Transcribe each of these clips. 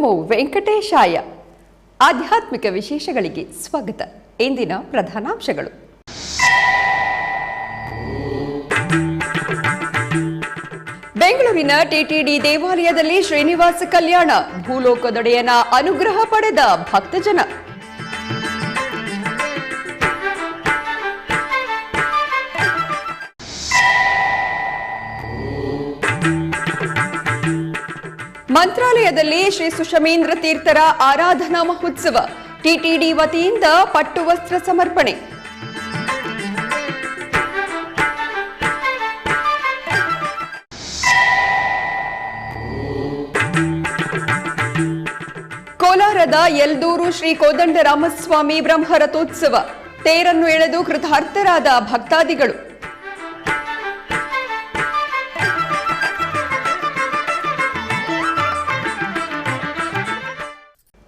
ನಮೋ ವೆಂಕಟೇಶಾಯ. ಆಧ್ಯಾತ್ಮಿಕ ವಿಶೇಷಗಳಿಗೆ ಸ್ವಾಗತ. ಇಂದಿನ ಪ್ರಧಾನಾಂಶಗಳು. ಬೆಂಗಳೂರಿನ ಟಿಟಿಡಿ ದೇವಾಲಯದಲ್ಲಿ ಶ್ರೀನಿವಾಸ ಕಲ್ಯಾಣ, ಭೂಲೋಕದೊಡೆಯನ ಅನುಗ್ರಹ ಪಡೆದ ಭಕ್ತಜನ. ಮಂತ್ರಾಲಯದಲ್ಲಿ ಶ್ರೀ ಸುಷಮೇಂದ್ರ ತೀರ್ಥರ ಆರಾಧನಾ ಮಹೋತ್ಸವ, ಟಿಟಿಡಿ ವತಿಯಿಂದ ಪಟ್ಟು ವಸ್ತ್ರ ಸಮರ್ಪಣೆ. ಕೋಲಾರದ ಯಲ್ದೂರು ಶ್ರೀ ಕೋದಂಡರಾಮಸ್ವಾಮಿ ಬ್ರಹ್ಮರಥೋತ್ಸವ, ತೇರನ್ನು ಎಳೆದು ಕೃತಾರ್ಥರಾದ ಭಕ್ತಾದಿಗಳು.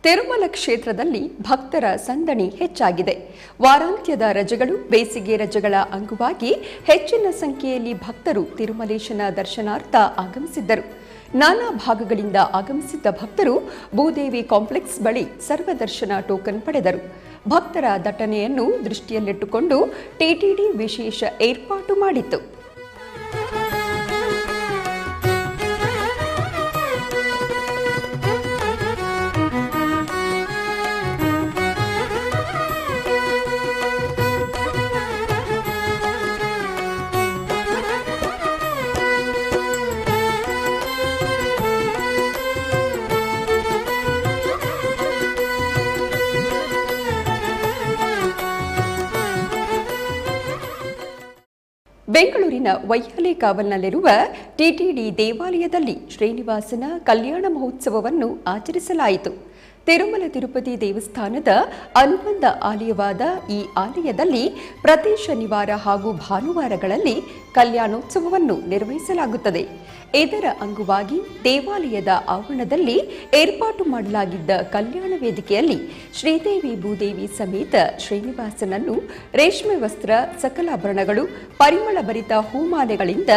ತಿರುಮಲ ಕ್ಷೇತ್ರದಲ್ಲಿ ಭಕ್ತರ ಸಂದಣಿ ಹೆಚ್ಚಾಗಿದೆ. ವಾರಾಂತ್ಯದ ರಜೆಗಳು, ಬೇಸಿಗೆ ರಜೆಗಳ ಅಂಗವಾಗಿ ಹೆಚ್ಚಿನ ಸಂಖ್ಯೆಯಲ್ಲಿ ಭಕ್ತರು ತಿರುಮಲೇಶನ ದರ್ಶನಾರ್ಥ ಆಗಮಿಸಿದ್ದರು. ನಾನಾ ಭಾಗಗಳಿಂದ ಆಗಮಿಸಿದ್ದ ಭಕ್ತರು ಭೂದೇವಿ ಕಾಂಪ್ಲೆಕ್ಸ್ ಬಳಿ ಸರ್ವದರ್ಶನ ಟೋಕನ್ ಪಡೆದರು. ಭಕ್ತರ ದಟ್ಟಣೆಯನ್ನು ದೃಷ್ಟಿಯಲ್ಲಿಟ್ಟುಕೊಂಡು ಟಿಟಿಡಿ ವಿಶೇಷ ಏರ್ಪಾಟು ಮಾಡಿತ್ತು. ಬೆಂಗಳೂರಿನ ವೈಯಾಲಿ ಕಾವಲ್ನಲ್ಲಿರುವ ಟಿಟಿಡಿ ದೇವಾಲಯದಲ್ಲಿ ಶ್ರೀನಿವಾಸನ ಕಲ್ಯಾಣ ಮಹೋತ್ಸವವನ್ನು ಆಚರಿಸಲಾಯಿತು. ತಿರುಮಲ ತಿರುಪತಿ ದೇವಸ್ಥಾನದ ಅನುಬಂಧ ಆಲಯವಾದ ಈ ಆಲಯದಲ್ಲಿ ಪ್ರತಿ ಶನಿವಾರ ಹಾಗೂ ಭಾನುವಾರಗಳಲ್ಲಿ ಕಲ್ಯಾಣೋತ್ಸವವನ್ನು ನಿರ್ವಹಿಸಲಾಗುತ್ತದೆ. ಇದರ ಅಂಗವಾಗಿ ದೇವಾಲಯದ ಆವರಣದಲ್ಲಿ ಏರ್ಪಾಟು ಮಾಡಲಾಗಿದ್ದ ಕಲ್ಯಾಣ ವೇದಿಕೆಯಲ್ಲಿ ಶ್ರೀದೇವಿ ಭೂದೇವಿ ಸಮೇತ ಶ್ರೀನಿವಾಸನನ್ನು ರೇಷ್ಮೆ ವಸ್ತ್ರ, ಸಕಲಾಭರಣಗಳು, ಪರಿಮಳ ಭರಿತ ಹೂಮಾಲೆಗಳಿಂದ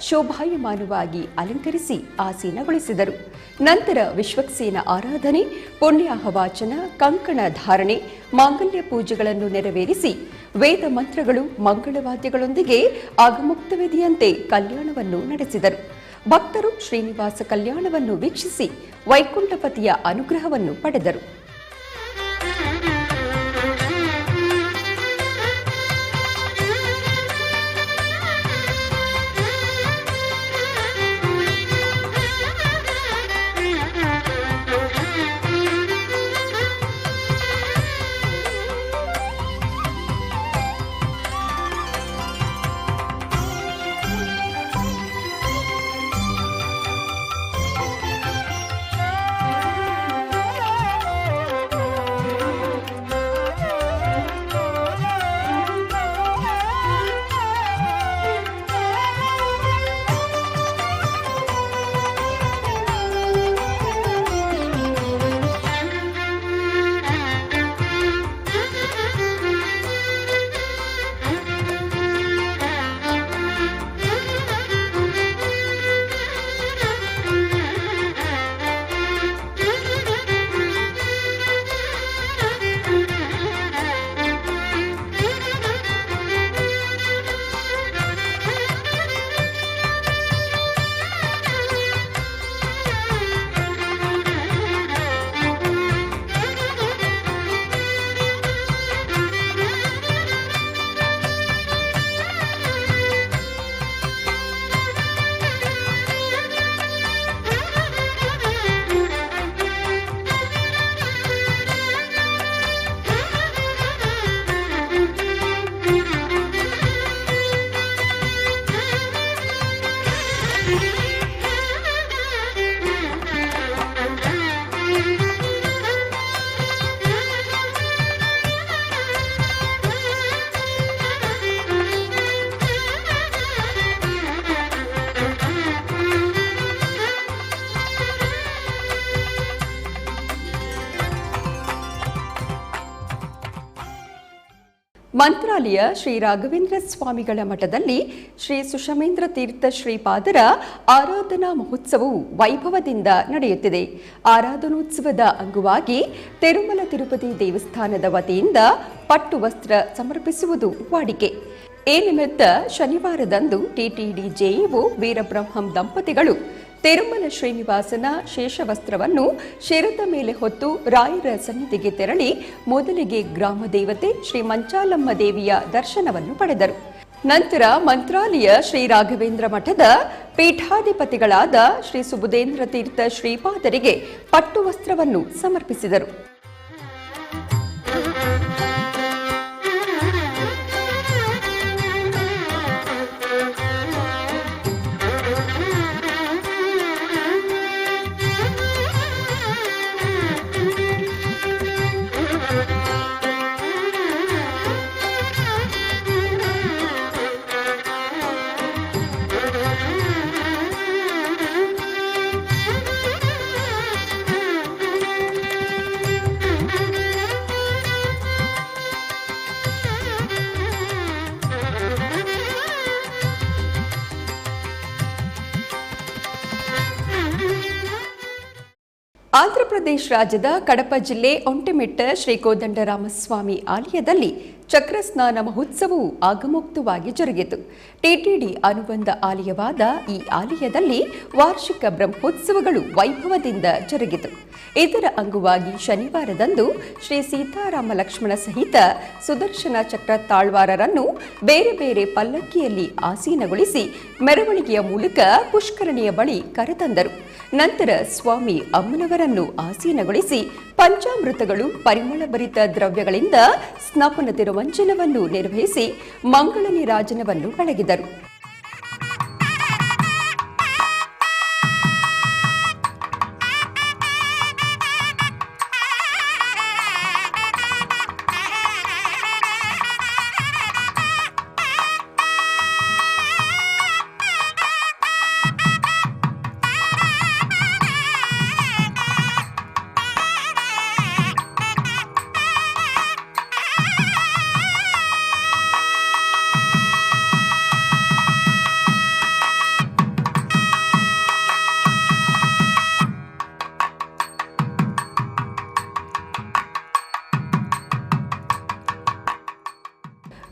ಶೋಭಾಯಮಾನವಾಗಿ ಅಲಂಕರಿಸಿ ಆಸೀನಗೊಳಿಸಿದರು. ನಂತರ ವಿಶ್ವಕ್ಸೇನ ಆರಾಧನೆ, ಪುಣ್ಯಾಹವಾಚನ, ಕಂಕಣ ಧಾರಣೆ, ಮಾಂಗಲ್ಯ ಪೂಜೆಗಳನ್ನು ನೆರವೇರಿಸಿ ವೇದ ಮಂತ್ರಗಳು, ಮಂಗಳವಾದ್ಯಗಳೊಂದಿಗೆ ಆಗಮುಕ್ತ ವಿಧಿಯಂತೆ ಕಲ್ಯಾಣವನ್ನು ನಡೆಸಿದರು. ಭಕ್ತರು ಶ್ರೀನಿವಾಸ ಕಲ್ಯಾಣವನ್ನು ವೀಕ್ಷಿಸಿ ವೈಕುಂಠಪತಿಯ ಅನುಗ್ರಹವನ್ನು ಪಡೆದರು. ಮಂತ್ರಾಲಯ ಶ್ರೀ ರಾಘವೇಂದ್ರ ಸ್ವಾಮಿಗಳ ಮಠದಲ್ಲಿ ಶ್ರೀ ಸುಷಮೇಂದ್ರ ತೀರ್ಥ ಶ್ರೀಪಾದರ ಆರಾಧನಾ ಮಹೋತ್ಸವವು ವೈಭವದಿಂದ ನಡೆಯುತ್ತಿದೆ. ಆರಾಧನೋತ್ಸವದ ಅಂಗವಾಗಿ ತಿರುಮಲ ತಿರುಪತಿ ದೇವಸ್ಥಾನದ ವತಿಯಿಂದ ಪಟ್ಟು ವಸ್ತ್ರ ಸಮರ್ಪಿಸುವುದು ವಾಡಿಕೆ. ಈ ನಿಮಿತ್ತ ಶನಿವಾರದಂದು ಟಿಟಿಡಿ ಜೆಇಒ ವೀರಬ್ರಹ್ಮಂ ದಂಪತಿಗಳು ತಿರುಮಲ ಶ್ರೀನಿವಾಸನ ಶೇಷವಸ್ತ್ರವನ್ನು ಶಿರದ ಮೇಲೆ ಹೊತ್ತು ರಾಯರ ಸನ್ನಿಧಿಗೆ ತೆರಳಿ ಮೊದಲಿಗೆ ಗ್ರಾಮ ದೇವತೆ ಶ್ರೀ ಮಂಚಾಲಮ್ಮ ದೇವಿಯ ದರ್ಶನವನ್ನು ಪಡೆದರು. ನಂತರ ಮಂತ್ರಾಲಯ ಶ್ರೀ ರಾಘವೇಂದ್ರ ಮಠದ ಪೀಠಾಧಿಪತಿಗಳಾದ ಶ್ರೀ ಸುಬುಧೇಂದ್ರ ತೀರ್ಥ ಶ್ರೀಪಾದರಿಗೆ ಪಟ್ಟು ವಸ್ತ್ರವನ್ನು ಸಮರ್ಪಿಸಿದರು. ಆಂಧ್ರಪ್ರದೇಶ ರಾಜ್ಯದ ಕಡಪ ಜಿಲ್ಲೆ ಒಂಟೆಮಿಟ್ಟ ಶ್ರೀ ಕೋದಂಡರಾಮಸ್ವಾಮಿ ಆಲಯದಲ್ಲಿ ಚಕ್ರಸ್ನಾನ ಮಹೋತ್ಸವವು ಆಗಮೋಕ್ತವಾಗಿ ಜರುಗಿತು. ಟಿಟಿಡಿ ಅನುಬಂಧ ಆಲಯವಾದ ಈ ಆಲಯದಲ್ಲಿ ವಾರ್ಷಿಕ ಬ್ರಹ್ಮೋತ್ಸವಗಳು ವೈಭವದಿಂದ ಜರುಗಿತು. ಇದರ ಅಂಗವಾಗಿ ಶನಿವಾರದಂದು ಶ್ರೀ ಸೀತಾರಾಮ ಲಕ್ಷ್ಮಣ ಸಹಿತ ಸುದರ್ಶನ ಚಕ್ರ ತಾಳ್ವಾರರನ್ನು ಬೇರೆ ಬೇರೆ ಪಲ್ಲಕ್ಕಿಯಲ್ಲಿ ಆಸೀನಗೊಳಿಸಿ ಮೆರವಣಿಗೆಯ ಮೂಲಕ ಪುಷ್ಕರಣಿಯ ಬಳಿ ಕರೆತಂದರು. ನಂತರ ಸ್ವಾಮಿ ಅಮ್ಮನವರನ್ನು ಆಸೀನಗೊಳಿಸಿ ಪಂಚಾಮೃತಗಳು, ಪರಿಮಳಭರಿತ ದ್ರವ್ಯಗಳಿಂದ ಸ್ನಾಪನ ತಿರುವಂಚನವನ್ನು ನಿರ್ವಹಿಸಿ ಮಂಗಳ ನೀರಾಜನವನ್ನು ಬೆಳಗಿದರು.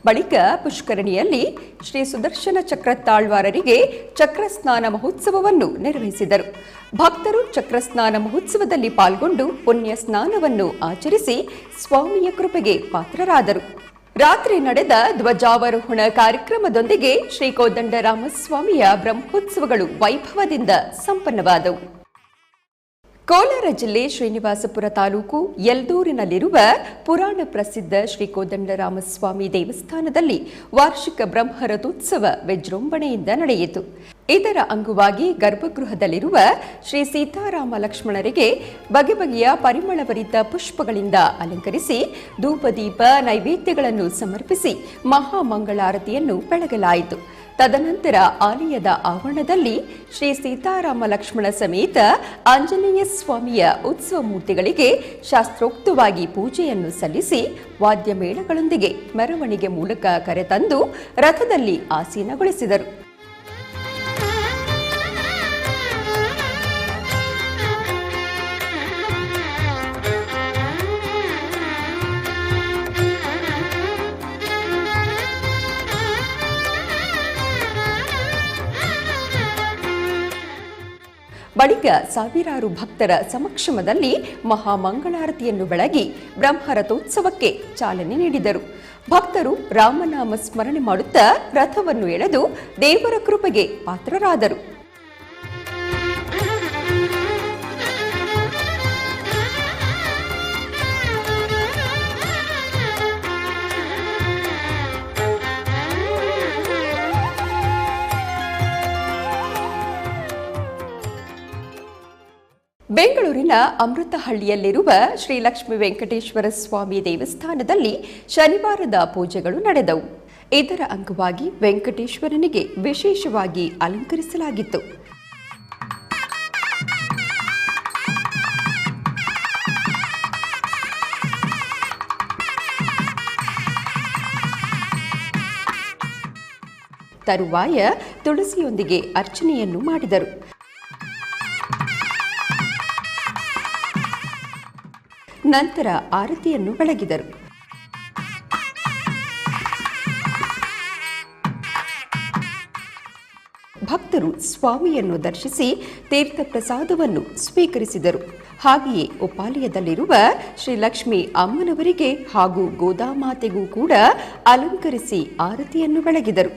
ಬಳಿಕ ಪುಷ್ಕರಣಿಯಲ್ಲಿ ಶ್ರೀ ಸುದರ್ಶನ ಚಕ್ರ ತಾಳ್ವಾರರಿಗೆ ಚಕ್ರಸ್ನಾನ ಮಹೋತ್ಸವವನ್ನು ನಿರ್ವಹಿಸಿದರು. ಭಕ್ತರು ಚಕ್ರಸ್ನಾನ ಮಹೋತ್ಸವದಲ್ಲಿ ಪಾಲ್ಗೊಂಡು ಪುಣ್ಯ ಸ್ನಾನವನ್ನು ಆಚರಿಸಿ ಸ್ವಾಮಿಯ ಕೃಪೆಗೆ ಪಾತ್ರರಾದರು. ರಾತ್ರಿ ನಡೆದ ಧ್ವಜಾವರೋಹಣ ಕಾರ್ಯಕ್ರಮದೊಂದಿಗೆ ಶ್ರೀ ಕೋದಂಡರಾಮಸ್ವಾಮಿಯ ಬ್ರಹ್ಮೋತ್ಸವಗಳು ವೈಭವದಿಂದ ಸಂಪನ್ನವಾದವು. ಕೋಲಾರ ಜಿಲ್ಲೆ ಶ್ರೀನಿವಾಸಪುರ ತಾಲೂಕು ಯಲ್ದೂರಿನಲ್ಲಿರುವ ಪುರಾಣ ಪ್ರಸಿದ್ಧ ಶ್ರೀ ಕೋದಂಡರಾಮಸ್ವಾಮಿ ದೇವಸ್ಥಾನದಲ್ಲಿ ವಾರ್ಷಿಕ ಬ್ರಹ್ಮರಥೋತ್ಸವ ವಿಜೃಂಭಣೆಯಿಂದ ನಡೆಯಿತು. ಇದರ ಅಂಗವಾಗಿ ಗರ್ಭಗೃಹದಲ್ಲಿರುವ ಶ್ರೀ ಸೀತಾರಾಮ ಲಕ್ಷ್ಮಣರಿಗೆ ಬಗೆ ಬಗೆಯ ಪರಿಮಳಭರಿತ ಪುಷ್ಪಗಳಿಂದ ಅಲಂಕರಿಸಿ ಧೂಪದೀಪ ನೈವೇದ್ಯಗಳನ್ನು ಸಮರ್ಪಿಸಿ ಮಹಾಮಂಗಳಾರತಿಯನ್ನು ಬೆಳಗಲಾಯಿತು. ತದನಂತರ ಆಲಯದ ಆವರಣದಲ್ಲಿ ಶ್ರೀ ಸೀತಾರಾಮ ಲಕ್ಷ್ಮಣ ಸಮೇತ ಆಂಜನೇಯ ಸ್ವಾಮಿಯ ಉತ್ಸವ ಮೂರ್ತಿಗಳಿಗೆ ಶಾಸ್ತ್ರೋಕ್ತವಾಗಿ ಪೂಜೆಯನ್ನು ಸಲ್ಲಿಸಿ ವಾದ್ಯ ಮೇಳಗಳೊಂದಿಗೆ ಮೆರವಣಿಗೆ ಮೂಲಕ ಕರೆತಂದು ರಥದಲ್ಲಿ ಆಸೀನಗೊಳಿಸಿದರು. ಬಳಿಕ ಸಾವಿರಾರು ಭಕ್ತರ ಸಮಕ್ಷಮದಲ್ಲಿ ಮಹಾಮಂಗಳಾರತಿಯನ್ನು ಬೆಳಗಿ ಬ್ರಹ್ಮರಥೋತ್ಸವಕ್ಕೆ ಚಾಲನೆ ನೀಡಿದರು. ಭಕ್ತರು ರಾಮನಾಮ ಸ್ಮರಣೆ ಮಾಡುತ್ತಾ ರಥವನ್ನು ಎಳೆದು ದೇವರ ಕೃಪೆಗೆ ಪಾತ್ರರಾದರು. ಬೆಂಗಳೂರಿನ ಅಮೃತಹಳ್ಳಿಯಲ್ಲಿರುವ ಶ್ರೀ ಲಕ್ಷ್ಮೀ ವೆಂಕಟೇಶ್ವರ ಸ್ವಾಮಿ ದೇವಸ್ಥಾನದಲ್ಲಿ ಶನಿವಾರದ ಪೂಜೆಗಳು ನಡೆದವು. ಇದರ ಅಂಗವಾಗಿ ವೆಂಕಟೇಶ್ವರನಿಗೆ ವಿಶೇಷವಾಗಿ ಅಲಂಕರಿಸಲಾಗಿತ್ತು. ತರುವಾಯ ತುಳಸಿಯೊಂದಿಗೆ ಅರ್ಚನೆಯನ್ನು ಮಾಡಿದರು. ನಂತರ ಆರತಿಯನ್ನು ಬೆಳಗಿದರು. ಭಕ್ತರು ಸ್ವಾಮಿಯನ್ನು ದರ್ಶಿಸಿ ತೀರ್ಥ ಪ್ರಸಾದವನ್ನು ಸ್ವೀಕರಿಸಿದರು. ಹಾಗೆಯೇ ಉಪಾಲಯದಲ್ಲಿರುವ ಶ್ರೀ ಲಕ್ಷ್ಮೀ ಅಮ್ಮನವರಿಗೆ ಹಾಗೂ ಗೋದಾಮಾತೆಗೂ ಕೂಡ ಅಲಂಕರಿಸಿ ಆರತಿಯನ್ನು ಬೆಳಗಿದರು.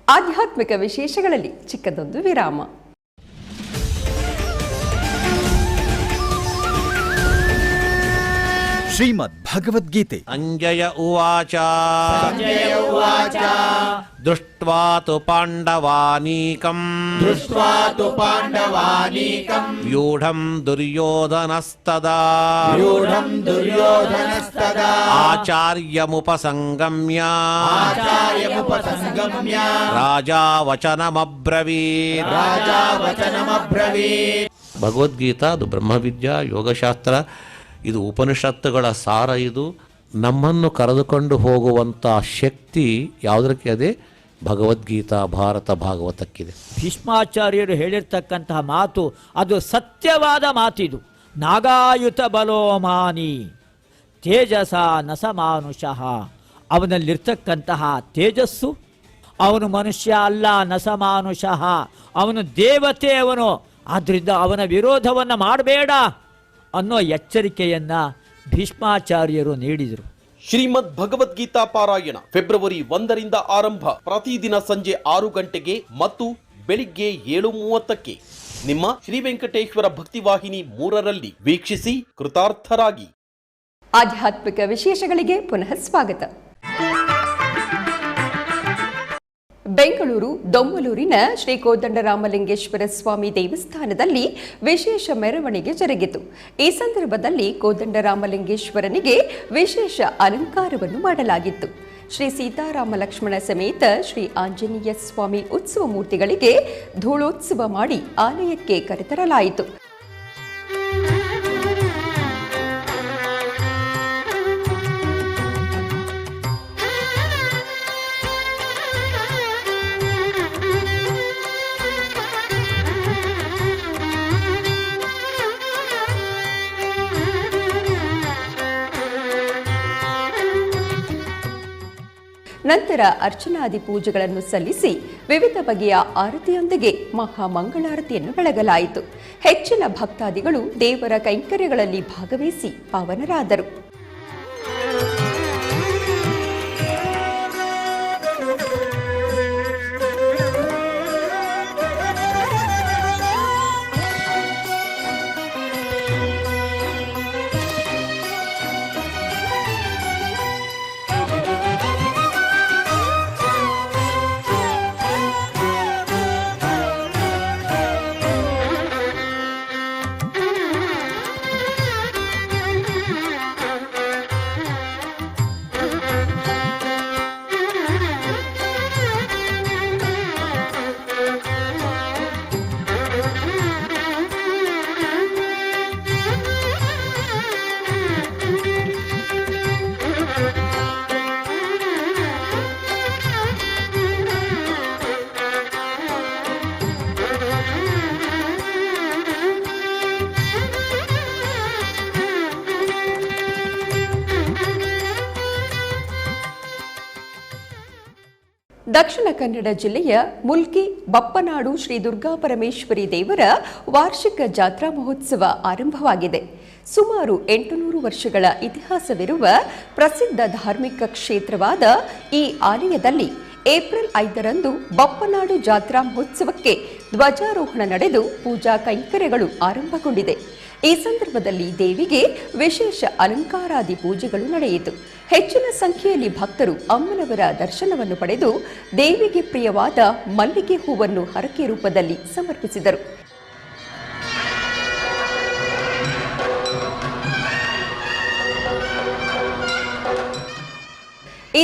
ಆಧ್ಯಾತ್ಮಿಕ ವಿಶೇಷಗಳಲ್ಲಿ ಚಿಕ್ಕದೊಂದು ವಿರಾಮ. ಶ್ರೀಮದ್ ಭಗವದ್ಗೀತೆ. ಅಂಜಯ ಉವಾಚ ದೃಷ್ಟ್ವಾ ತು ಪಾಂಡವಾನೀಕಂ ವ್ಯೂಢಂ ದುರ್ಯೋಧನಸ್ತದಾ ಆಚಾರ್ಯಮುಪಸಂಗಮ್ಯ ರಾಜಾ ವಚನಮಬ್ರವೀತ್. ಭಗವದ್ಗೀತಾ ಅದು ಬ್ರಹ್ಮವಿದ್ಯಾ ಯೋಗಶಾಸ್ತ್ರ, ಇದು ಉಪನಿಷತ್ತುಗಳ ಸಾರ. ಇದು ನಮ್ಮನ್ನು ಕರೆದುಕೊಂಡು ಹೋಗುವಂಥ ಶಕ್ತಿ ಯಾವುದಕ್ಕೆ ಅದೇ ಭಗವದ್ಗೀತಾ ಭಾರತ ಭಾಗವತಕ್ಕಿದೆ. ಭೀಷ್ಮಾಚಾರ್ಯರು ಹೇಳಿರ್ತಕ್ಕಂತಹ ಮಾತು ಅದು ಸತ್ಯವಾದ ಮಾತಿದು. ನಾಗಾಯುತ ಬಲೋಮಾನಿ ತೇಜಸ ನಸಮಾನುಷಃ. ಅವನಲ್ಲಿರ್ತಕ್ಕಂತಹ ತೇಜಸ್ಸು, ಅವನು ಮನುಷ್ಯ ಅಲ್ಲ, ನಸಮಾನುಷಃ, ಅವನು ದೇವತೆ ಅವನು. ಆದ್ದರಿಂದ ಅವನ ವಿರೋಧವನ್ನು ಮಾಡಬೇಡ ಅನ್ನೋ ಎಚ್ಚರಿಕೆಯನ್ನ ಭೀಷ್ಮಾಚಾರ್ಯರು ನೀಡಿದರು. ಶ್ರೀಮದ್ ಭಗವದ್ಗೀತಾ ಪಾರಾಯಣ ಫೆಬ್ರವರಿ 1ರಿಂದ ಆರಂಭ. ಪ್ರತಿದಿನ ಸಂಜೆ 6 ಗಂಟೆಗೆ ಮತ್ತು ಬೆಳಿಗ್ಗೆ 7:30ಕ್ಕೆ ನಿಮ್ಮ ಶ್ರೀ ವೆಂಕಟೇಶ್ವರ ಭಕ್ತಿವಾಹಿನಿ 3ರಲ್ಲಿ ವೀಕ್ಷಿಸಿ ಕೃತಾರ್ಥರಾಗಿ. ಆಧ್ಯಾತ್ಮಿಕ ವಿಶೇಷಗಳಿಗೆ ಪುನಃ ಸ್ವಾಗತ. ಬೆಂಗಳೂರು ದೊಮ್ಮಲೂರಿನ ಶ್ರೀ ಕೋದಂಡರಾಮಲಿಂಗೇಶ್ವರ ಸ್ವಾಮಿ ದೇವಸ್ಥಾನದಲ್ಲಿ ವಿಶೇಷ ಮೆರವಣಿಗೆ ಜರುಗಿತು. ಈ ಸಂದರ್ಭದಲ್ಲಿ ಕೋದಂಡರಾಮಲಿಂಗೇಶ್ವರನಿಗೆ ವಿಶೇಷ ಅಲಂಕಾರವನ್ನು ಮಾಡಲಾಗಿತ್ತು. ಶ್ರೀ ಸೀತಾರಾಮ ಲಕ್ಷ್ಮಣ ಸಮೇತ ಶ್ರೀ ಆಂಜನೇಯ ಸ್ವಾಮಿ ಉತ್ಸವ ಮೂರ್ತಿಗಳಿಗೆ ಧೂಳೋತ್ಸವ ಮಾಡಿ ಆಲಯಕ್ಕೆ ಕರೆತರಲಾಯಿತು. ನಂತರ ಅರ್ಚನಾದಿ ಪೂಜೆಗಳನ್ನು ಸಲ್ಲಿಸಿ ವಿವಿಧ ಬಗೆಯ ಆರತಿಯೊಂದಿಗೆ ಮಹಾಮಂಗಳಾರತಿಯನ್ನು ಬೆಳಗಲಾಯಿತು. ಹೆಚ್ಚಿನ ಭಕ್ತಾದಿಗಳು ದೇವರ ಕೈಂಕರ್ಯಗಳಲ್ಲಿ ಭಾಗವಹಿಸಿ ಪಾವನರಾದರು. ದಕ್ಷಿಣ ಕನ್ನಡ ಜಿಲ್ಲೆಯ ಮುಲ್ಕಿ ಬಪ್ಪನಾಡು ಶ್ರೀ ದುರ್ಗಾ ಪರಮೇಶ್ವರಿ ದೇವರ ವಾರ್ಷಿಕ ಜಾತ್ರಾ ಮಹೋತ್ಸವ ಆರಂಭವಾಗಿದೆ. ಸುಮಾರು 800 ವರ್ಷಗಳ ಇತಿಹಾಸವಿರುವ ಪ್ರಸಿದ್ಧ ಧಾರ್ಮಿಕ ಕ್ಷೇತ್ರವಾದ ಈ ಆಲಯದಲ್ಲಿ ಏಪ್ರಿಲ್ 5ರಂದು ಬಪ್ಪನಾಡು ಜಾತ್ರಾ ಮಹೋತ್ಸವಕ್ಕೆ ಧ್ವಜಾರೋಹಣ ನಡೆದು ಪೂಜಾ ಕೈಂಕರ್ಯಗಳು ಆರಂಭಗೊಂಡಿದೆ. ಈ ಸಂದರ್ಭದಲ್ಲಿ ದೇವಿಗೆ ವಿಶೇಷ ಅಲಂಕಾರಾದಿ ಪೂಜೆಗಳು ನಡೆಯಿತು. ಹೆಚ್ಚಿನ ಸಂಖ್ಯೆಯಲ್ಲಿ ಭಕ್ತರು ಅಮ್ಮನವರ ದರ್ಶನವನ್ನು ಪಡೆದು ದೇವಿಗೆ ಪ್ರಿಯವಾದ ಮಲ್ಲಿಗೆ ಹೂವನ್ನು ಹರಕೆ ರೂಪದಲ್ಲಿ ಸಮರ್ಪಿಸಿದರು.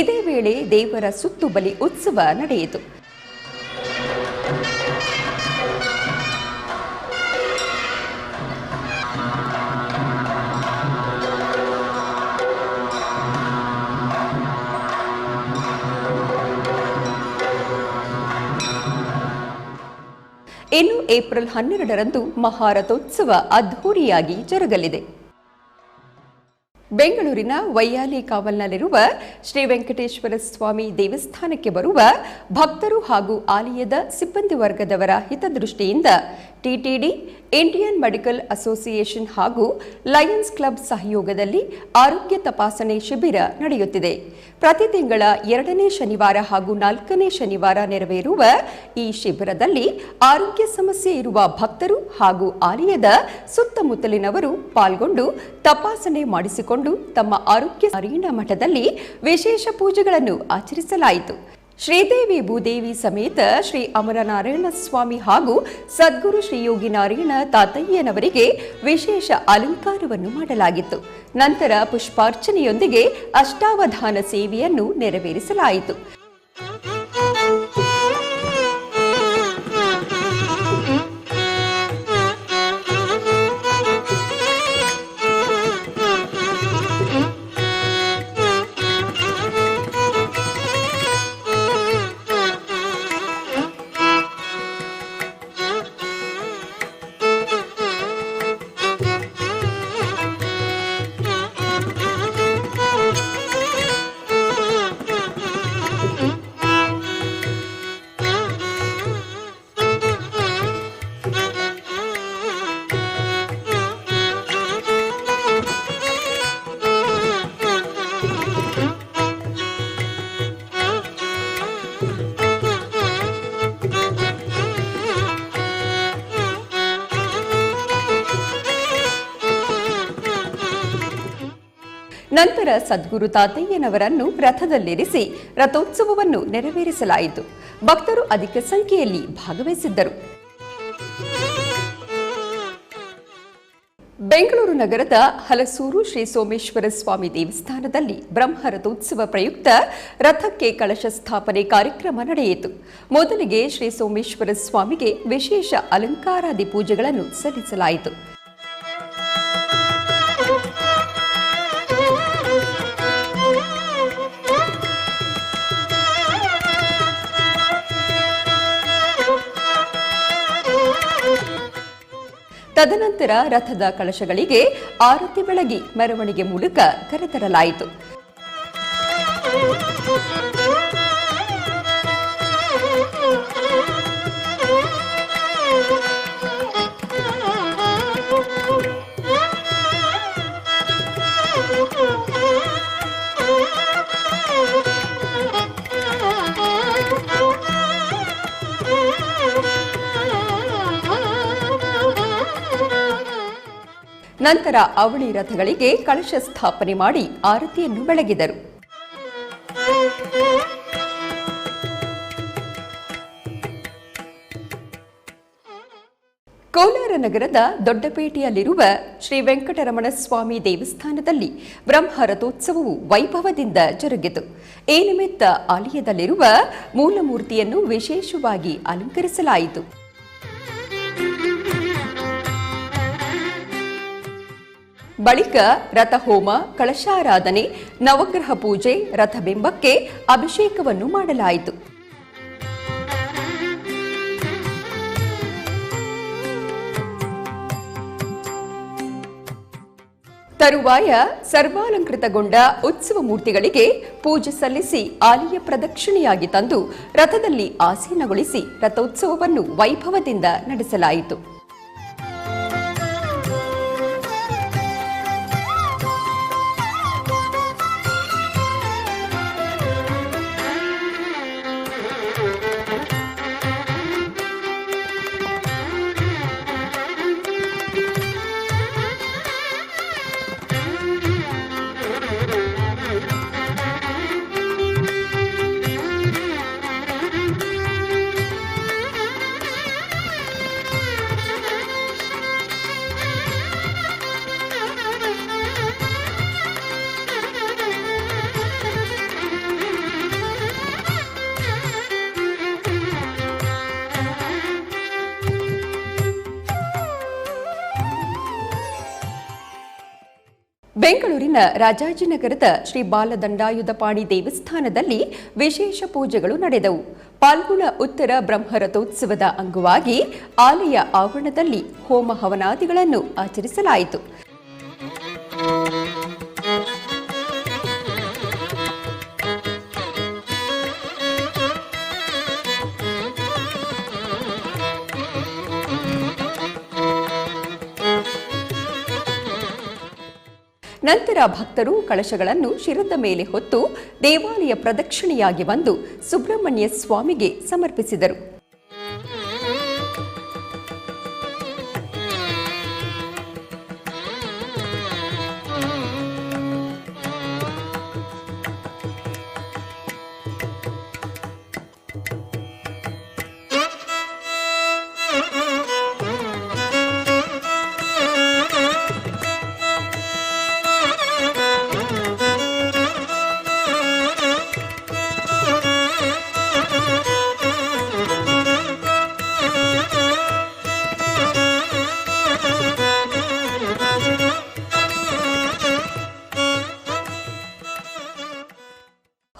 ಇದೇ ವೇಳೆ ದೇವರ ಸುತ್ತು ಬಲಿ ಉತ್ಸವ ನಡೆಯಿತು. ಇನ್ನು ಏಪ್ರಿಲ್ 12ರಂದು ಮಹಾರಥೋತ್ಸವ ಅದ್ಧೂರಿಯಾಗಿ ಜರುಗಲಿದೆ. ಬೆಂಗಳೂರಿನ ವೈಯಾಲಿ ಕಾವಲ್ನಲ್ಲಿರುವ ಶ್ರೀ ವೆಂಕಟೇಶ್ವರ ಸ್ವಾಮಿ ದೇವಸ್ಥಾನಕ್ಕೆ ಬರುವ ಭಕ್ತರು ಹಾಗೂ ಆಲಯದ ಸಿಬ್ಬಂದಿ ವರ್ಗದವರ ಹಿತದೃಷ್ಟಿಯಿಂದ ಟಿಟಿಡಿ, ಇಂಡಿಯನ್ ಮೆಡಿಕಲ್ ಅಸೋಸಿಯೇಷನ್ ಹಾಗೂ ಲಯನ್ಸ್ ಕ್ಲಬ್ ಸಹಯೋಗದಲ್ಲಿ ಆರೋಗ್ಯ ತಪಾಸಣೆ ಶಿಬಿರ ನಡೆಯುತ್ತಿದೆ. ಪ್ರತಿ ತಿಂಗಳ 2ನೇ ಶನಿವಾರ ಹಾಗೂ 4ನೇ ಶನಿವಾರ ನೆರವೇರುವ ಈ ಶಿಬಿರದಲ್ಲಿ ಆರೋಗ್ಯ ಸಮಸ್ಯೆ ಇರುವ ಭಕ್ತರು ಹಾಗೂ ಆಲಯದ ಸುತ್ತಮುತ್ತಲಿನವರು ಪಾಲ್ಗೊಂಡು ತಪಾಸಣೆ ಮಾಡಿಸಿಕೊಂಡು ತಮ್ಮ ಆರೋಗ್ಯ ಅರಿಣ ಮಠದಲ್ಲಿ ವಿಶೇಷ ಪೂಜೆಗಳನ್ನು ಆಚರಿಸಲಾಯಿತು. ಶ್ರೀದೇವಿ ಭೂದೇವಿ ಸಮೇತ ಶ್ರೀ ಅಮರನಾರಾಯಣ ಸ್ವಾಮಿ ಹಾಗೂ ಸದ್ಗುರು ಶ್ರೀ ಯೋಗಿ ನಾರಾಯಣ ತಾತಯ್ಯನವರಿಗೆ ವಿಶೇಷ ಅಲಂಕಾರವನ್ನು ಮಾಡಲಾಗಿತ್ತು. ನಂತರ ಪುಷ್ಪಾರ್ಚನೆಯೊಂದಿಗೆ ಅಷ್ಟಾವಧಾನ ಸೇವೆಯನ್ನು ನೆರವೇರಿಸಲಾಯಿತು. ನಂತರ ಸದ್ಗುರು ತಾತಯ್ಯನವರನ್ನು ರಥದಲ್ಲಿರಿಸಿ ರಥೋತ್ಸವವನ್ನು ನೆರವೇರಿಸಲಾಯಿತು. ಭಕ್ತರು ಅಧಿಕ ಸಂಖ್ಯೆಯಲ್ಲಿ ಭಾಗವಹಿಸಿದ್ದರು. ಬೆಂಗಳೂರು ನಗರದ ಹಲಸೂರು ಶ್ರೀ ಸೋಮೇಶ್ವರ ಸ್ವಾಮಿ ದೇವಸ್ಥಾನದಲ್ಲಿ ಬ್ರಹ್ಮ ರಥೋತ್ಸವ ಪ್ರಯುಕ್ತ ರಥಕ್ಕೆ ಕಳಶ ಸ್ಥಾಪನೆ ಕಾರ್ಯಕ್ರಮ ನಡೆಯಿತು. ಮೊದಲಿಗೆ ಶ್ರೀ ಸೋಮೇಶ್ವರ ಸ್ವಾಮಿಗೆ ವಿಶೇಷ ಅಲಂಕಾರಾದಿ ಪೂಜೆಗಳನ್ನು ಸಲ್ಲಿಸಲಾಯಿತು. ತದನಂತರ ರಥದ ಕಳಶಗಳಿಗೆ ಆರತಿ ಬೆಳಗಿ ಮೆರವಣಿಗೆ ಮೂಲಕ ಕರೆತರಲಾಯಿತು. ನಂತರ ಅವಳಿ ರಥಗಳಿಗೆ ಕಳಶ ಸ್ಥಾಪನೆ ಮಾಡಿ ಆರತಿಯನ್ನು ಬೆಳಗಿದರು. ಕೋಲಾರ ನಗರದ ದೊಡ್ಡಪೇಟೆಯಲ್ಲಿರುವ ಶ್ರೀ ವೆಂಕಟರಮಣ ಸ್ವಾಮಿ ದೇವಸ್ಥಾನದಲ್ಲಿ ಬ್ರಹ್ಮ ರಥೋತ್ಸವವು ವೈಭವದಿಂದ ಜರುಗಿತು. ಈ ನಿಮಿತ್ತ ಆಲಯದಲ್ಲಿರುವ ಮೂಲಮೂರ್ತಿಯನ್ನು ವಿಶೇಷವಾಗಿ ಅಲಂಕರಿಸಲಾಯಿತು. ಬಳಿಕ ರಥಹೋಮ, ಕಳಶಾರಾಧನೆ, ನವಗ್ರಹ ಪೂಜೆ, ರಥಬಿಂಬಕ್ಕೆ ಅಭಿಷೇಕವನ್ನು ಮಾಡಲಾಯಿತು. ತರುವಾಯ ಸರ್ವಾಲಂಕೃತಗೊಂಡ ಉತ್ಸವ ಮೂರ್ತಿಗಳಿಗೆ ಪೂಜೆ ಸಲ್ಲಿಸಿ ಆಲಯ ಪ್ರದಕ್ಷಿಣೆಯಾಗಿ ತಂದು ರಥದಲ್ಲಿ ಆಸೀನಗೊಳಿಸಿ ರಥೋತ್ಸವವನ್ನು ವೈಭವದಿಂದ ನಡೆಸಲಾಯಿತು. ಬೆಂಗಳೂರಿನ ರಾಜಾಜಿನಗರದ ಶ್ರೀ ಬಾಲದಂಡಾಯುಧಪಾಣಿ ದೇವಸ್ಥಾನದಲ್ಲಿ ವಿಶೇಷ ಪೂಜೆಗಳು ನಡೆದವು. ಪಾಲ್ಗುಣ ಉತ್ತರ ಬ್ರಹ್ಮರಥೋತ್ಸವದ ಅಂಗವಾಗಿ ಆಲಯ ಆವರಣದಲ್ಲಿ ಹೋಮ ಹವನಾದಿಗಳನ್ನು ಆಚರಿಸಲಾಯಿತು. ನಂತರ ಭಕ್ತರು ಕಳಶಗಳನ್ನು ಶಿರದ ಮೇಲೆ ಹೊತ್ತು ದೇವಾಲಯ ಪ್ರದಕ್ಷಿಣೆಯಾಗಿ ಬಂದು ಸುಬ್ರಹ್ಮಣ್ಯ ಸ್ವಾಮಿಗೆ ಸಮರ್ಪಿಸಿದರು.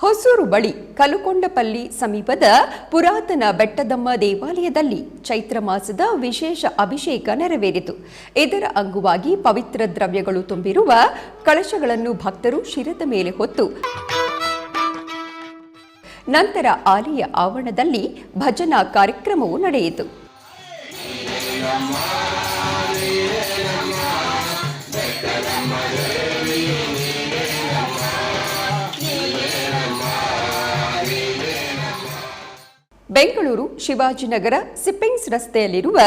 ಹೊಸೂರು ಬಳಿ ಕಲುಕೊಂಡಪಲ್ಲಿ ಸಮೀಪದ ಪುರಾತನ ಬೆಟ್ಟದಮ್ಮ ದೇವಾಲಯದಲ್ಲಿ ಚೈತ್ರ ಮಾಸದ ವಿಶೇಷ ಅಭಿಷೇಕ ನೆರವೇರಿತು. ಇದರ ಅಂಗವಾಗಿ ಪವಿತ್ರ ದ್ರವ್ಯಗಳು ತುಂಬಿರುವ ಕಳಶಗಳನ್ನು ಭಕ್ತರು ಶಿರದ ಮೇಲೆ ಹೊತ್ತು ನಂತರ ಆಲಯ ಆವರಣದಲ್ಲಿ ಭಜನಾ ಕಾರ್ಯಕ್ರಮವು ನಡೆಯಿತು. ಬೆಂಗಳೂರು ಶಿವಾಜಿನಗರ ಸಿಪ್ಪಿಂಗ್ಸ್ ರಸ್ತೆಯಲ್ಲಿರುವ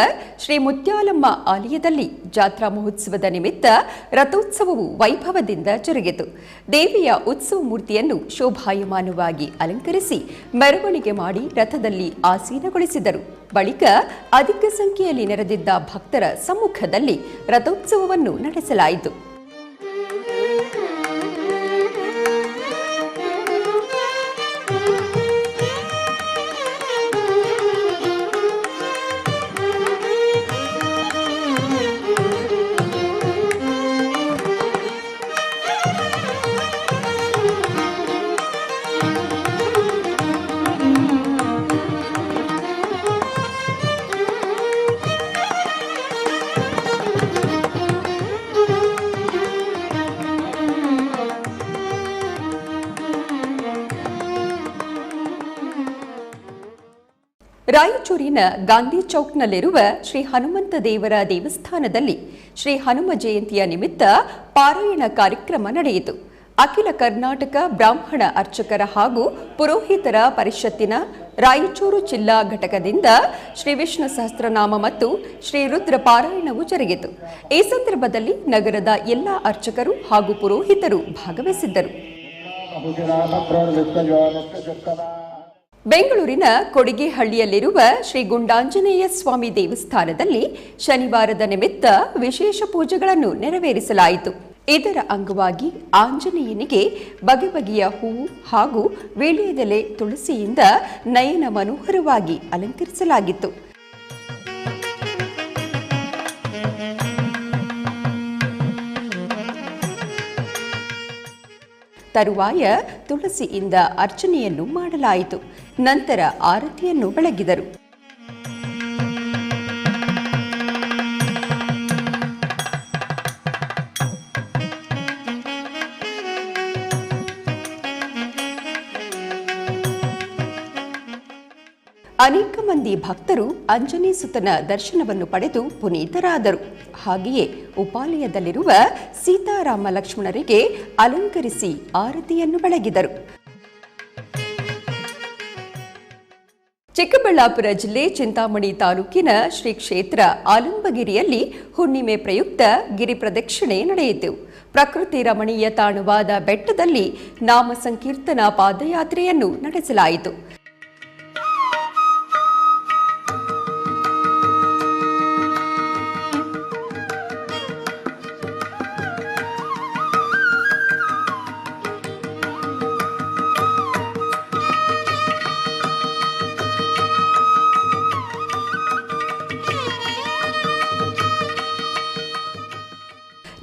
ಶ್ರೀ ಮುತ್ಯಾಲಮ್ಮ ಆಲಯದಲ್ಲಿ ಜಾತ್ರಾ ಮಹೋತ್ಸವದ ನಿಮಿತ್ತ ರಥೋತ್ಸವವು ವೈಭವದಿಂದ ಜರುಗಿತು. ದೇವಿಯ ಉತ್ಸವ ಮೂರ್ತಿಯನ್ನು ಶೋಭಾಯಮಾನವಾಗಿ ಅಲಂಕರಿಸಿ ಮೆರವಣಿಗೆ ಮಾಡಿ ರಥದಲ್ಲಿ ಆಸೀನಗೊಳಿಸಿದರು. ಬಳಿಕ ಅಧಿಕ ಸಂಖ್ಯೆಯಲ್ಲಿ ನೆರೆದಿದ್ದ ಭಕ್ತರ ಸಮ್ಮುಖದಲ್ಲಿ ರಥೋತ್ಸವವನ್ನು ನಡೆಸಲಾಯಿತು. ರಾಯಚೂರಿನ ಗಾಂಧಿ ಚೌಕ್ನಲ್ಲಿರುವ ಶ್ರೀ ಹನುಮಂತ ದೇವರ ದೇವಸ್ಥಾನದಲ್ಲಿ ಶ್ರೀ ಹನುಮ ಜಯಂತಿಯ ನಿಮಿತ್ತ ಪಾರಾಯಣ ಕಾರ್ಯಕ್ರಮ ನಡೆಯಿತು. ಅಖಿಲ ಕರ್ನಾಟಕ ಬ್ರಾಹ್ಮಣ ಅರ್ಚಕರ ಹಾಗೂ ಪುರೋಹಿತರ ಪರಿಷತ್ತಿನ ರಾಯಚೂರು ಜಿಲ್ಲಾ ಘಟಕದಿಂದ ಶ್ರೀ ವಿಷ್ಣು ಸಹಸ್ರನಾಮ ಮತ್ತು ಶ್ರೀ ರುದ್ರ ಪಾರಾಯಣವು ಜರುಗಿತು. ಈ ಸಂದರ್ಭದಲ್ಲಿ ನಗರದ ಎಲ್ಲ ಅರ್ಚಕರು ಹಾಗೂ ಪುರೋಹಿತರು ಭಾಗವಹಿಸಿದ್ದರು. ಬೆಂಗಳೂರಿನ ಕೊಡಿಗೆಹಳ್ಳಿಯಲ್ಲಿರುವ ಶ್ರೀ ಗುಂಡಾಂಜನೇಯ ಸ್ವಾಮಿ ದೇವಸ್ಥಾನದಲ್ಲಿ ಶನಿವಾರದ ನಿಮಿತ್ತ ವಿಶೇಷ ಪೂಜೆಗಳನ್ನು ನೆರವೇರಿಸಲಾಯಿತು. ಇದರ ಅಂಗವಾಗಿ ಆಂಜನೇಯನಿಗೆ ಬಗೆ ಬಗೆಯ ಹೂವು ಹಾಗೂ ವೀಳ್ಯದೆಲೆ ತುಳಸಿಯಿಂದ ನಯನ ಮನೋಹರವಾಗಿ ಅಲಂಕರಿಸಲಾಗಿತ್ತು. ತರುವಾಯ ತುಳಸಿಯಿಂದ ಅರ್ಚನೆಯನ್ನು ಮಾಡಲಾಯಿತು. ನಂತರ ಆರತಿಯನ್ನು ಬೆಳಗಿದರು. ಅನೇಕ ಮಂದಿ ಭಕ್ತರು ಅಂಜನಿ ಸುತನ ದರ್ಶನವನ್ನು ಪಡೆದು ಪುನೀತರಾದರು. ಹಾಗೆಯೇ ಉಪಾಲಯದಲ್ಲಿರುವ ಸೀತಾರಾಮ ಲಕ್ಷ್ಮಣರಿಗೆ ಅಲಂಕರಿಸಿ ಆರತಿಯನ್ನು ಬೆಳಗಿದರು. ಚಿಕ್ಕಬಳ್ಳಾಪುರ ಜಿಲ್ಲೆ ಚಿಂತಾಮಣಿ ತಾಲೂಕಿನ ಶ್ರೀ ಕ್ಷೇತ್ರ ಆಲಂಬಗಿರಿಯಲ್ಲಿ ಹುಣ್ಣಿಮೆ ಪ್ರಯುಕ್ತ ಗಿರಿ ಪ್ರದಕ್ಷಿಣೆ ನಡೆಯಿತು. ಪ್ರಕೃತಿ ರಮಣೀಯ ತಾಣವಾದ ಬೆಟ್ಟದಲ್ಲಿ ನಾಮ ಸಂಕೀರ್ತನಾ ಪಾದಯಾತ್ರೆಯನ್ನು ನಡೆಸಲಾಯಿತು.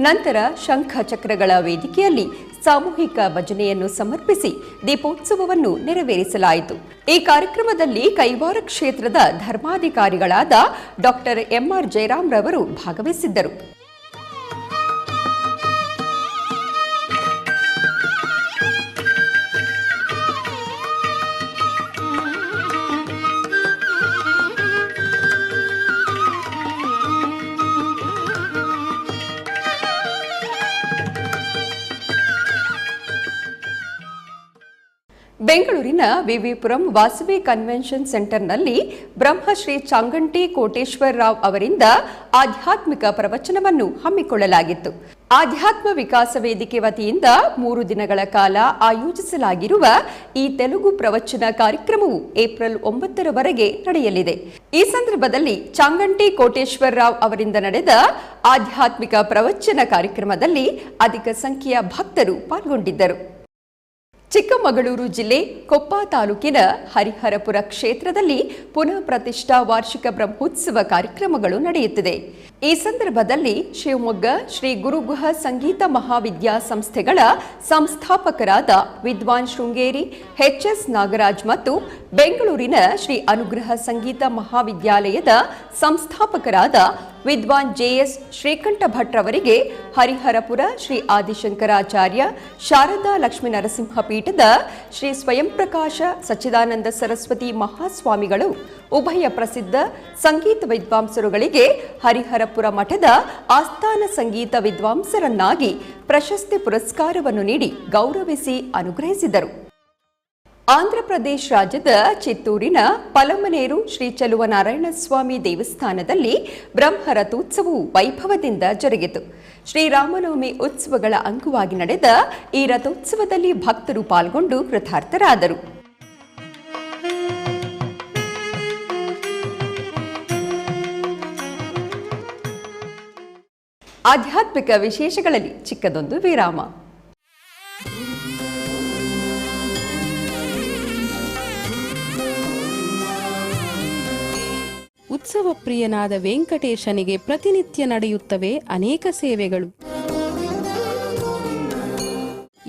ನಂತರ ಶಂಖ ಚಕ್ರಗಳ ವೇದಿಕೆಯಲ್ಲಿ ಸಾಮೂಹಿಕ ಭಜನೆಯನ್ನು ಸಮರ್ಪಿಸಿ ದೀಪೋತ್ಸವವನ್ನು ನೆರವೇರಿಸಲಾಯಿತು. ಈ ಕಾರ್ಯಕ್ರಮದಲ್ಲಿ ಕೈವಾರ ಕ್ಷೇತ್ರದ ಧರ್ಮಾಧಿಕಾರಿಗಳಾದ ಡಾಕ್ಟರ್ ಎಂಆರ್ ಜಯರಾಮ್ ರವರು ಭಾಗವಹಿಸಿದ್ದರು. ಬೆಂಗಳೂರಿನ ವಿವಿಪುರಂ ವಾಸವಿ ಕನ್ವೆನ್ಷನ್ ಸೆಂಟರ್ನಲ್ಲಿ ಬ್ರಹ್ಮಶ್ರೀ ಚಾಂಗಂಟಿ ಕೋಟೇಶ್ವರ ರಾವ್ ಅವರಿಂದ ಆಧ್ಯಾತ್ಮಿಕ ಪ್ರವಚನವನ್ನು ಹಮ್ಮಿಕೊಳ್ಳಲಾಗಿತ್ತು. ಆಧ್ಯಾತ್ಮ ವಿಕಾಸ ವೇದಿಕೆ ವತಿಯಿಂದ 3 ದಿನಗಳ ಕಾಲ ಆಯೋಜಿಸಲಾಗಿರುವ ಈ ತೆಲುಗು ಪ್ರವಚನ ಕಾರ್ಯಕ್ರಮವು ಏಪ್ರಿಲ್ 9ರವರೆಗೆ ನಡೆಯಲಿದೆ. ಈ ಸಂದರ್ಭದಲ್ಲಿ ಚಾಂಗಂಟಿ ಕೋಟೇಶ್ವರ ರಾವ್ ಅವರಿಂದ ನಡೆದ ಆಧ್ಯಾತ್ಮಿಕ ಪ್ರವಚನ ಕಾರ್ಯಕ್ರಮದಲ್ಲಿ ಅಧಿಕ ಸಂಖ್ಯೆಯ ಭಕ್ತರು ಪಾಲ್ಗೊಂಡಿದ್ದರು. ಚಿಕ್ಕಮಗಳೂರು ಜಿಲ್ಲೆ ಕೊಪ್ಪ ತಾಲೂಕಿನ ಹರಿಹರಪುರ ಕ್ಷೇತ್ರದಲ್ಲಿ ಪುನಃ ಪ್ರತಿಷ್ಠಾ ವಾರ್ಷಿಕ ಬ್ರಹ್ಮೋತ್ಸವ ಕಾರ್ಯಕ್ರಮಗಳು ನಡೆಯುತ್ತಿದೆ. ಈ ಸಂದರ್ಭದಲ್ಲಿ ಶಿವಮೊಗ್ಗ ಶ್ರೀ ಗುರುಗುಹ ಸಂಗೀತ ಮಹಾವಿದ್ಯಾಸಂಸ್ಥೆಗಳ ಸಂಸ್ಥಾಪಕರಾದ ವಿದ್ವಾನ್ ಶೃಂಗೇರಿ ಎಚ್.ಎಸ್. ನಾಗರಾಜ್ ಮತ್ತು ಬೆಂಗಳೂರಿನ ಶ್ರೀ ಅನುಗ್ರಹ ಸಂಗೀತ ಮಹಾವಿದ್ಯಾಲಯದ ಸಂಸ್ಥಾಪಕರಾದ ವಿದ್ವಾನ್ ಜೆ.ಎಸ್. ಶ್ರೀಕಂಠ ಭಟ್ ರವರಿಗೆ ಹರಿಹರಪುರ ಶ್ರೀ ಆದಿಶಂಕರಾಚಾರ್ಯ ಶಾರದಾ ಲಕ್ಷ್ಮೀ ನರಸಿಂಹ ಪೀಠದ ಶ್ರೀ ಸ್ವಯಂ ಪ್ರಕಾಶ ಸಚ್ಚಿದಾನಂದ ಸರಸ್ವತಿ ಮಹಾಸ್ವಾಮಿಗಳು ಉಭಯ ಪ್ರಸಿದ್ಧ ಸಂಗೀತ ವಿದ್ವಾಂಸರುಗಳಿಗೆ ಹರಿಹರಪುರ ಮಠದ ಆಸ್ಥಾನ ಸಂಗೀತ ವಿದ್ವಾಂಸರನ್ನಾಗಿ ಪ್ರಶಸ್ತಿ ಪುರಸ್ಕಾರವನ್ನು ನೀಡಿ ಗೌರವಿಸಿ ಅನುಗ್ರಹಿಸಿದರು. ಆಂಧ್ರಪ್ರದೇಶ ರಾಜ್ಯದ ಚಿತ್ತೂರಿನ ಪಲಮನೇರು ಶ್ರೀ ಚಲುವನಾರಾಯಣಸ್ವಾಮಿ ದೇವಸ್ಥಾನದಲ್ಲಿ ಬ್ರಹ್ಮರಥೋತ್ಸವವು ವೈಭವದಿಂದ ಜರುಗಿತು. ಶ್ರೀರಾಮನವಮಿ ಉತ್ಸವಗಳ ಅಂಗವಾಗಿ ನಡೆದ ಈ ರಥೋತ್ಸವದಲ್ಲಿ ಭಕ್ತರು ಪಾಲ್ಗೊಂಡು ಕೃತಾರ್ಥರಾದರು. ಆಧ್ಯಾತ್ಮಿಕ ವಿಶೇಷಗಳಲ್ಲಿ ಚಿಕ್ಕದೊಂದು ವಿರಾಮ. ಉತ್ಸವ ಪ್ರಿಯನಾದ ವೆಂಕಟೇಶನಿಗೆ ಪ್ರತಿನಿತ್ಯ ನಡೆಯುತ್ತವೆ ಅನೇಕ ಸೇವೆಗಳು.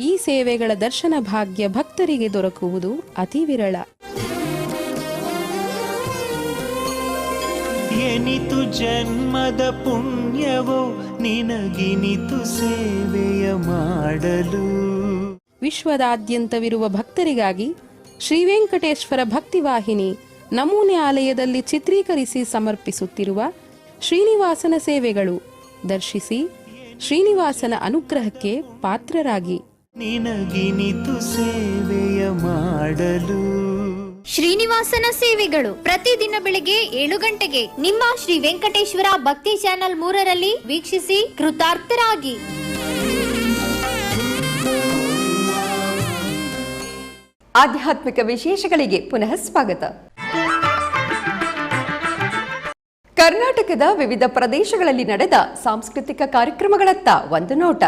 ಈ ಸೇವೆಗಳ ದರ್ಶನ ಭಾಗ್ಯ ಭಕ್ತರಿಗೆ ದೊರಕುವುದು ಅತಿ ವಿರಳ. ಎನಿತು ಜನ್ಮದ ಪುಣ್ಯವೋ ನಿನಗಿನಿತು ಸೇವೆಯ ಮಾಡಲು. ವಿಶ್ವದಾದ್ಯಂತವಿರುವ ಭಕ್ತರಿಗಾಗಿ ಶ್ರೀ ವೆಂಕಟೇಶ್ವರ ಭಕ್ತಿವಾಹಿನಿ ನಮೂನೆ ಆಲಯದಲ್ಲಿ ಚಿತ್ರೀಕರಿಸಿ ಸಮರ್ಪಿಸುತ್ತಿರುವ ಶ್ರೀನಿವಾಸನ ಸೇವೆಗಳು ದರ್ಶಿಸಿ ಶ್ರೀನಿವಾಸನ ಅನುಗ್ರಹಕ್ಕೆ ಪಾತ್ರರಾಗಿ. ನಿನಗಿನಿತು ಸೇವೆಯ ಮಾಡಲು. ಶ್ರೀನಿವಾಸನ ಸೇವೆಗಳು ಪ್ರತಿದಿನ ಬೆಳಗ್ಗೆ 7 ಗಂಟೆಗೆ ನಿಮ್ಮ ಶ್ರೀ ವೆಂಕಟೇಶ್ವರ ಭಕ್ತಿ ಚಾನೆಲ್ 3ರಲ್ಲಿ ವೀಕ್ಷಿಸಿ ಕೃತಾರ್ಥರಾಗಿ. ಆಧ್ಯಾತ್ಮಿಕ ವಿಶೇಷಗಳಿಗೆ ಪುನಃ ಸ್ವಾಗತ. ಕರ್ನಾಟಕದ ವಿವಿಧ ಪ್ರದೇಶಗಳಲ್ಲಿ ನಡೆದ ಸಾಂಸ್ಕೃತಿಕ ಕಾರ್ಯಕ್ರಮಗಳತ್ತ ಒಂದು ನೋಟ.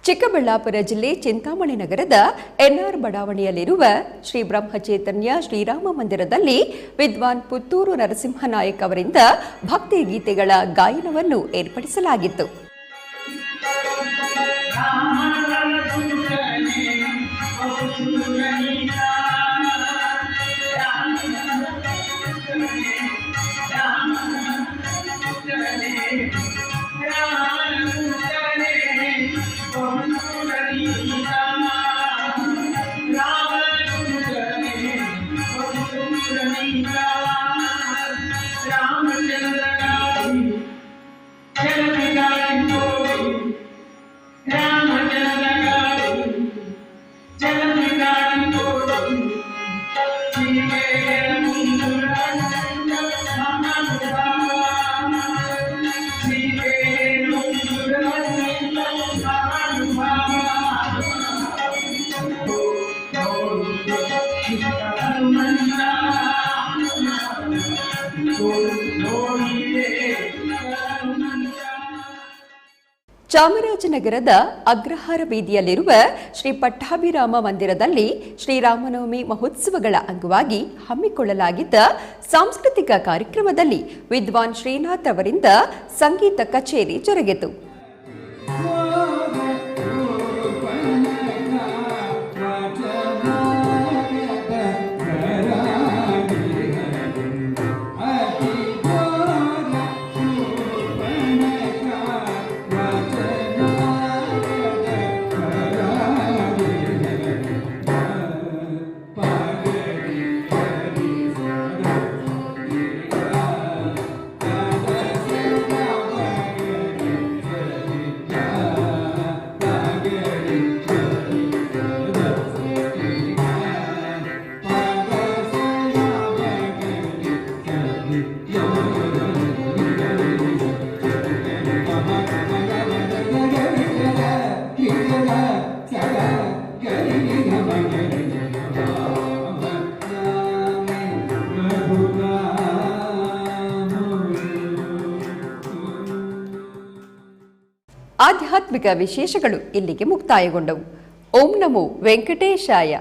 ಚಿಕ್ಕಬಳ್ಳಾಪುರ ಜಿಲ್ಲೆ ಚಿಂತಾಮಣಿ ನಗರದ ಎನ್ಆರ್ ಬಡಾವಣೆಯಲ್ಲಿರುವ ಶ್ರೀ ಬ್ರಹ್ಮಚೈತನ್ಯ ಶ್ರೀರಾಮ ಮಂದಿರದಲ್ಲಿ ವಿದ್ವಾನ್ ಪುತ್ತೂರು ನರಸಿಂಹನಾಯಕ್ ಅವರಿಂದ ಭಕ್ತಿ ಗೀತೆಗಳ ಗಾಯನವನ್ನು ಏರ್ಪಡಿಸಲಾಗಿತ್ತು. ಚಾಮರಾಜನಗರದ ಅಗ್ರಹಾರ ಬೀದಿಯಲ್ಲಿರುವ ಶ್ರೀ ಪಟ್ಟಾಭಿರಾಮ ಮಂದಿರದಲ್ಲಿ ಶ್ರೀರಾಮನವಮಿ ಮಹೋತ್ಸವಗಳ ಅಂಗವಾಗಿ ಹಮ್ಮಿಕೊಳ್ಳಲಾಗಿದ್ದ ಸಾಂಸ್ಕೃತಿಕ ಕಾರ್ಯಕ್ರಮದಲ್ಲಿ ವಿದ್ವಾನ್ ಶ್ರೀನಾಥ್ ಅವರಿಂದ ಸಂಗೀತ ಕಚೇರಿ ಜರುಗಿತು. ಆಧ್ಯಾತ್ಮಿಕ ವಿಶೇಷಗಳು ಇಲ್ಲಿಗೆ ಮುಕ್ತಾಯಗೊಂಡವು. ಓಂ ನಮೋ ವೆಂಕಟೇಶಾಯ.